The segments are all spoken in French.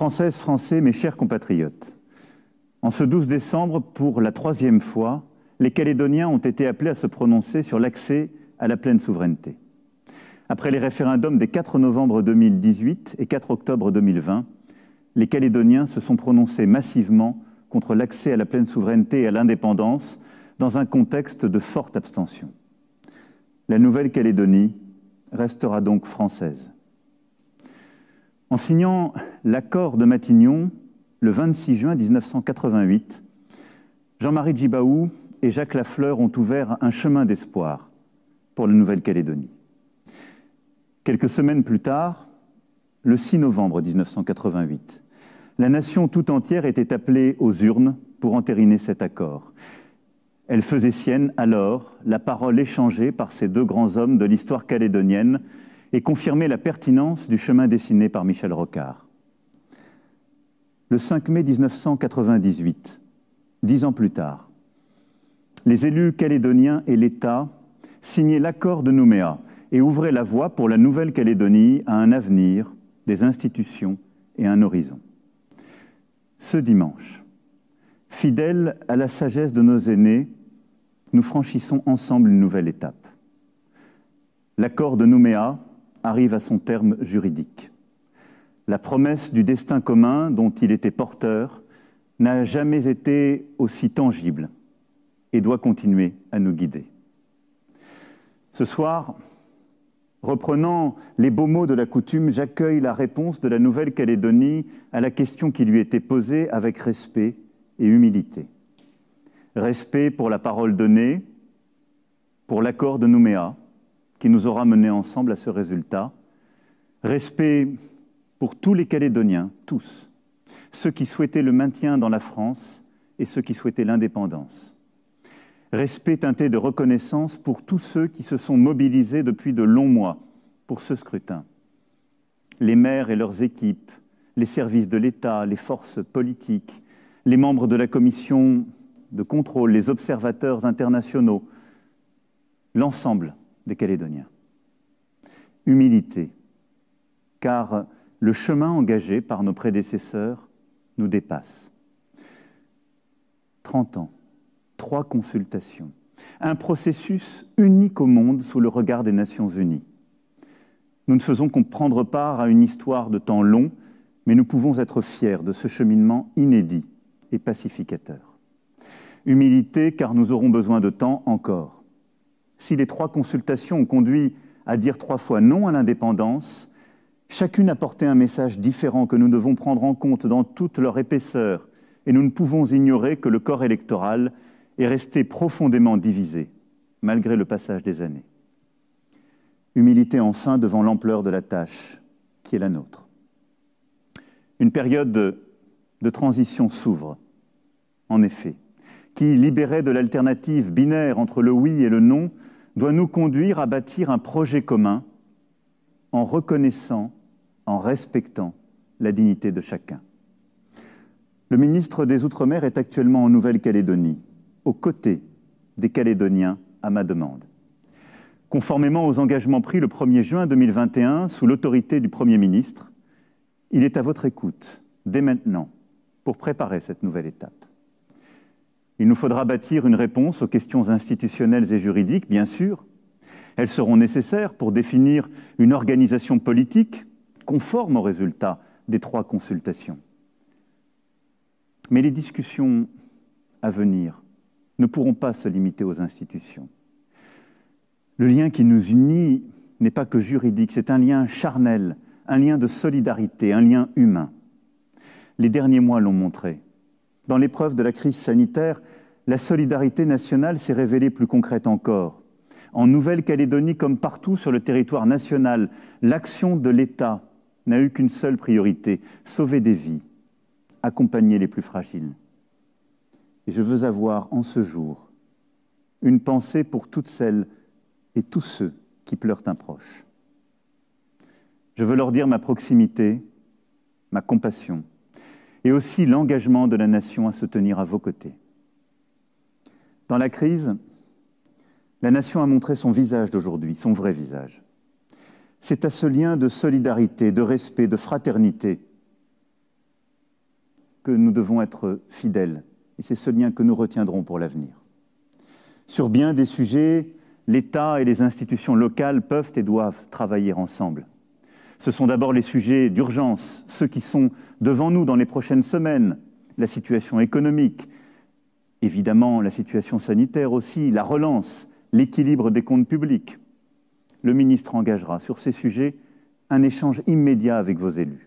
Françaises, Français, mes chers compatriotes, en ce 12 décembre, pour la 3e fois, les Calédoniens ont été appelés à se prononcer sur l'accès à la pleine souveraineté. Après les référendums des 4 novembre 2018 et 4 octobre 2020, les Calédoniens se sont prononcés massivement contre l'accès à la pleine souveraineté et à l'indépendance dans un contexte de forte abstention. La Nouvelle-Calédonie restera donc française. En signant l'accord de Matignon, le 26 juin 1988, Jean-Marie Djibaou et Jacques Lafleur ont ouvert un chemin d'espoir pour la Nouvelle-Calédonie. Quelques semaines plus tard, le 6 novembre 1988, la nation tout entière était appelée aux urnes pour entériner cet accord. Elle faisait sienne alors la parole échangée par ces deux grands hommes de l'histoire calédonienne et confirmait la pertinence du chemin dessiné par Michel Rocard. Le 5 mai 1998, 10 ans plus tard, les élus calédoniens et l'État signaient l'accord de Nouméa et ouvraient la voie pour la Nouvelle-Calédonie à un avenir, des institutions et un horizon. Ce dimanche, fidèles à la sagesse de nos aînés, nous franchissons ensemble une nouvelle étape. L'accord de Nouméa arrive à son terme juridique. La promesse du destin commun dont il était porteur n'a jamais été aussi tangible et doit continuer à nous guider. Ce soir, reprenant les beaux mots de la coutume, j'accueille la réponse de la Nouvelle-Calédonie à la question qui lui était posée avec respect et humilité. Respect pour la parole donnée, pour l'accord de Nouméa, qui nous aura menés ensemble à ce résultat. Respect pour tous les Calédoniens, tous, ceux qui souhaitaient le maintien dans la France et ceux qui souhaitaient l'indépendance. Respect teinté de reconnaissance pour tous ceux qui se sont mobilisés depuis de longs mois pour ce scrutin. Les maires et leurs équipes, les services de l'État, les forces politiques, les membres de la commission de contrôle, les observateurs internationaux, l'ensemble des Calédoniens. Humilité, car le chemin engagé par nos prédécesseurs nous dépasse. 30 ans, 3 consultations, un processus unique au monde sous le regard des Nations Unies. Nous ne faisons qu'on prendre part à une histoire de temps long, mais nous pouvons être fiers de ce cheminement inédit et pacificateur. Humilité, car nous aurons besoin de temps encore. Si les 3 consultations ont conduit à dire 3 fois non à l'indépendance, chacune apportait un message différent que nous devons prendre en compte dans toute leur épaisseur, et nous ne pouvons ignorer que le corps électoral est resté profondément divisé, malgré le passage des années. Humilité enfin devant l'ampleur de la tâche qui est la nôtre. Une période de transition s'ouvre, en effet, qui, libérée de l'alternative binaire entre le oui et le non, doit nous conduire à bâtir un projet commun en reconnaissant, en respectant la dignité de chacun. Le ministre des Outre-mer est actuellement en Nouvelle-Calédonie, aux côtés des Calédoniens à ma demande. Conformément aux engagements pris le 1er juin 2021 sous l'autorité du Premier ministre, il est à votre écoute, dès maintenant, pour préparer cette nouvelle étape. Il nous faudra bâtir une réponse aux questions institutionnelles et juridiques, bien sûr. Elles seront nécessaires pour définir une organisation politique conforme aux résultats des 3 consultations. Mais les discussions à venir ne pourront pas se limiter aux institutions. Le lien qui nous unit n'est pas que juridique, c'est un lien charnel, un lien de solidarité, un lien humain. Les derniers mois l'ont montré. Dans l'épreuve de la crise sanitaire, la solidarité nationale s'est révélée plus concrète encore. En Nouvelle-Calédonie, comme partout sur le territoire national, l'action de l'État n'a eu qu'une seule priorité, sauver des vies, accompagner les plus fragiles. Et je veux avoir en ce jour une pensée pour toutes celles et tous ceux qui pleurent un proche. Je veux leur dire ma proximité, ma compassion, et aussi l'engagement de la nation à se tenir à vos côtés. Dans la crise, la nation a montré son visage d'aujourd'hui, son vrai visage. C'est à ce lien de solidarité, de respect, de fraternité que nous devons être fidèles, et c'est ce lien que nous retiendrons pour l'avenir. Sur bien des sujets, l'État et les institutions locales peuvent et doivent travailler ensemble. Ce sont d'abord les sujets d'urgence, ceux qui sont devant nous dans les prochaines semaines, la situation économique, évidemment la situation sanitaire aussi, la relance, l'équilibre des comptes publics. Le ministre engagera sur ces sujets un échange immédiat avec vos élus.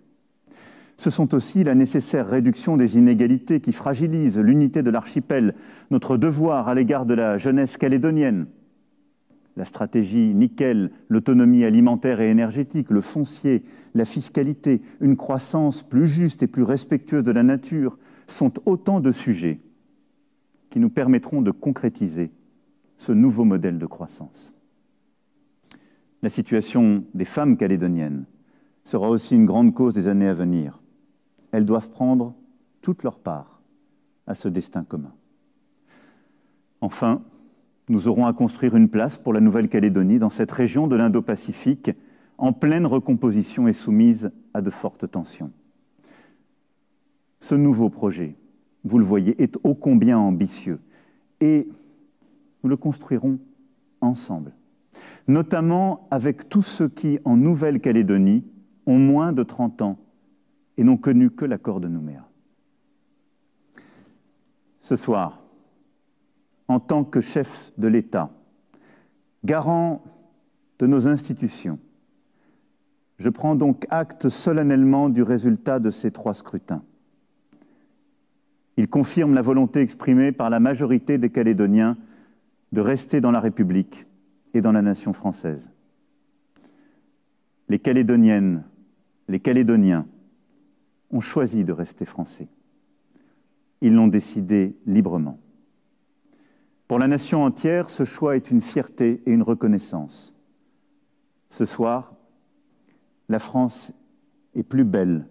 Ce sont aussi la nécessaire réduction des inégalités qui fragilisent l'unité de l'archipel, notre devoir à l'égard de la jeunesse calédonienne. La stratégie nickel, l'autonomie alimentaire et énergétique, le foncier, la fiscalité, une croissance plus juste et plus respectueuse de la nature sont autant de sujets qui nous permettront de concrétiser ce nouveau modèle de croissance. La situation des femmes calédoniennes sera aussi une grande cause des années à venir. Elles doivent prendre toute leur part à ce destin commun. Enfin, nous aurons à construire une place pour la Nouvelle-Calédonie dans cette région de l'Indo-Pacifique en pleine recomposition et soumise à de fortes tensions. Ce nouveau projet, vous le voyez, est ô combien ambitieux et nous le construirons ensemble, notamment avec tous ceux qui, en Nouvelle-Calédonie, ont moins de 30 ans et n'ont connu que l'accord de Nouméa. Ce soir, en tant que chef de l'État, garant de nos institutions, je prends donc acte solennellement du résultat de ces 3 scrutins. Il confirme la volonté exprimée par la majorité des Calédoniens de rester dans la République et dans la nation française. Les Calédoniennes, les Calédoniens ont choisi de rester français. Ils l'ont décidé librement. Pour la nation entière, ce choix est une fierté et une reconnaissance. Ce soir, la France est plus belle,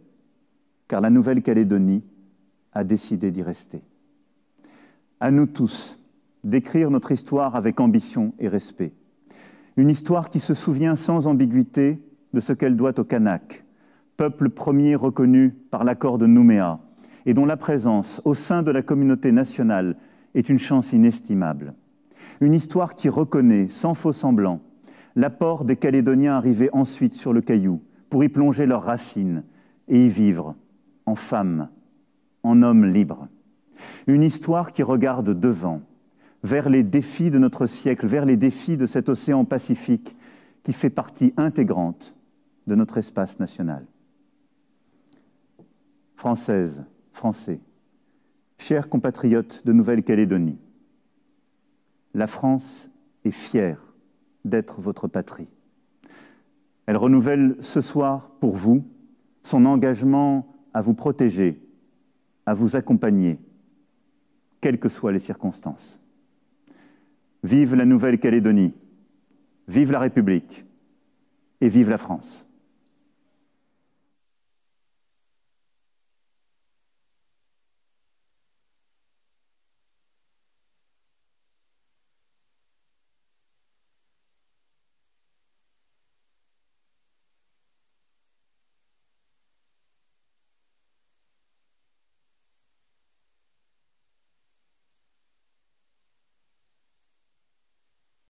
car la Nouvelle-Calédonie a décidé d'y rester. À nous tous d'écrire notre histoire avec ambition et respect. Une histoire qui se souvient sans ambiguïté de ce qu'elle doit aux Kanaks, peuple premier reconnu par l'accord de Nouméa, et dont la présence au sein de la communauté nationale est une chance inestimable. Une histoire qui reconnaît, sans faux semblant, l'apport des Calédoniens arrivés ensuite sur le Caillou pour y plonger leurs racines et y vivre en femmes, en hommes libres. Une histoire qui regarde devant, vers les défis de notre siècle, vers les défis de cet océan Pacifique qui fait partie intégrante de notre espace national. Françaises, Français, chers compatriotes de Nouvelle-Calédonie, la France est fière d'être votre patrie. Elle renouvelle ce soir pour vous son engagement à vous protéger, à vous accompagner, quelles que soient les circonstances. Vive la Nouvelle-Calédonie, vive la République et vive la France.